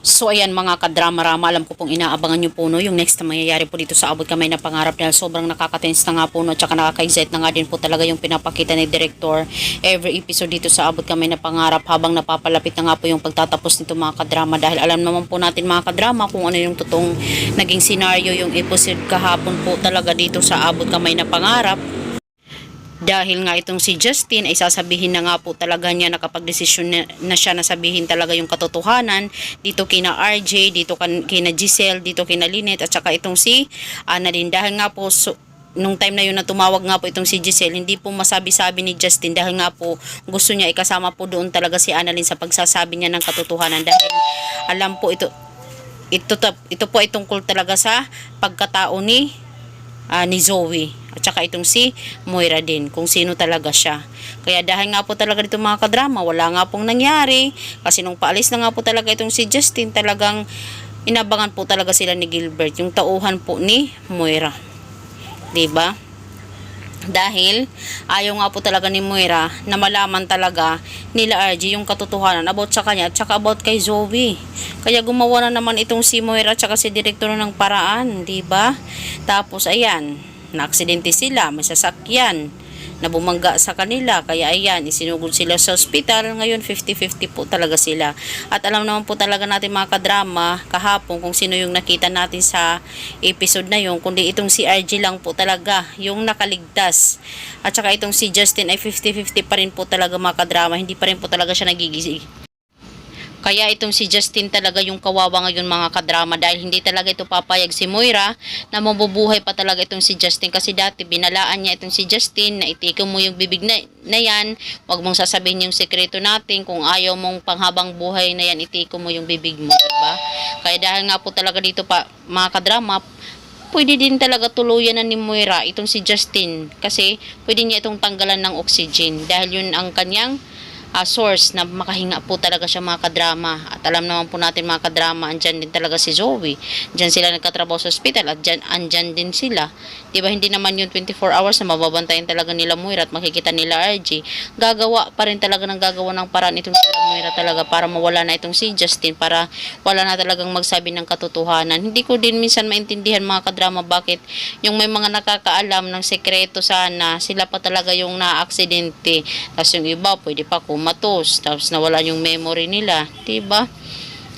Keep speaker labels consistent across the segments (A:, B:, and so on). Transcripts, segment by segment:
A: So ayan mga kadrama-rama, alam ko pong inaabangan nyo po no, yung next na mangyayari po dito sa Abot Kamay na Pangarap dahil sobrang nakaka-tense na nga po no, tsaka nakaka-excite na nga din po talaga yung pinapakita ni Director every episode dito sa Abot Kamay na Pangarap habang napapalapit na nga po yung pagtatapos nito mga kadrama dahil alam naman po natin mga kadrama kung ano yung totoong naging senaryo yung episode kahapon po talaga dito sa Abot Kamay na Pangarap. Dahil nga itong si Justin ay sasabihin na nga po talaga niya nakapag-desisyon na siya na sabihin talaga yung katotohanan dito kina RJ, dito kina Giselle, dito kina Lynette at saka itong si Annalyn. Dahil nga po nung time na yun na tumawag nga po itong si Giselle, hindi po masabi-sabi ni Justin dahil nga po gusto niya ikasama po doon talaga si Annalyn sa pagsasabi niya ng katotohanan dahil alam po ito po ay tungkol talaga sa pagkatao ni Zoe at saka itong si Moira din kung sino talaga siya. Kaya dahil nga po talaga dito mga kadrama wala nga pong nangyari kasi nung paalis na nga po talaga itong si Justin talagang inabangan po talaga sila ni Gilbert yung tauhan po ni Moira, diba? Dahil ayaw nga po talaga ni Moira na malaman talaga nila RG yung katotohanan about sa kanya at saka about kay Zoe. Kaya gumawa na naman itong si Moira at saka si Direktor ng paraan, diba? Tapos ayan, na-aksidente sila, may sasakyan na bumangga sa kanila. Kaya ayan, isinugod sila sa ospital. Ngayon 50-50 po talaga sila. At alam naman po talaga natin mga kadrama kahapon kung sino yung nakita natin sa episode na yun. Kundi itong si RG lang po talaga yung nakaligtas. At saka itong si Justin ay 50-50 pa rin po talaga mga kadrama. Hindi pa rin po talaga siya nagigisi. Kaya itong si Justin talaga yung kawawa ngayon mga kadrama dahil hindi talaga ito papayag si Moira na mabubuhay pa talaga itong si Justin kasi dati binalaan niya itong si Justin na itikom mo yung bibig na yan, wag mong sasabihin yung sekreto natin, kung ayaw mong panghabang buhay na yan itikom mo yung bibig mo, diba? Kaya dahil nga po talaga dito pa mga kadrama, pwede din talaga tuluyan na ni Moira itong si Justin kasi pwede niya itong tanggalan ng oxygen dahil yun ang kanyang source na makahinga po talaga siya mga kadrama. At alam naman po natin mga kadrama, andyan din talaga si Zoe. Diyan sila nagkatrabaho sa hospital at andyan din sila. Diba hindi naman yung 24 hours na mababantayan talaga nila Moira at makikita nila RG. Gagawa pa rin talaga ng paraan itong sila Moira talaga para mawala na itong si Justin, para wala na talagang magsabi ng katotohanan. Hindi ko din minsan maintindihan mga kadrama bakit yung may mga nakakaalam ng sekreto sana, sila pa talaga yung na-aksidente. Tapos yung iba pwede pa kumatos, tapos nawala yung memory nila, diba?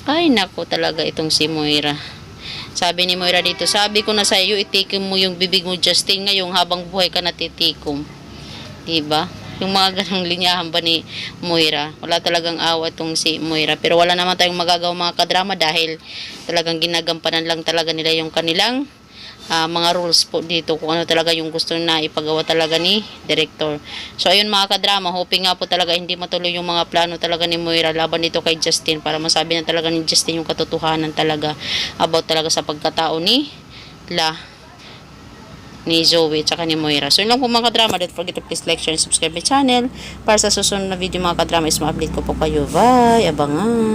A: Ay nako talaga itong si Moira. Sabi ni Moira dito, sabi ko na sa iyo itikom mo yung bibig mo Justin ngayong habang buhay ka natitikom, diba? Yung mga ganong linyahan ba ni Moira, wala talagang awa itong si Moira, pero wala naman tayong magagawa mga kadrama dahil talagang ginagampanan lang talaga nila yung kanilang mga rules po dito kung ano talaga yung gusto na ipagawa talaga ni Director. So ayun mga kadrama, hoping nga po talaga hindi matuloy yung mga plano talaga ni Moira laban dito kay Justin para masabi na talaga ni Justin yung katotohanan talaga about talaga sa pagkatao ni Zoe at saka ni Moira. So yun lang po mga kadrama, don't forget to please like, share, and subscribe my channel para sa susunod na video mga kadrama is ma-update ko po kayo. Bye! Abangan!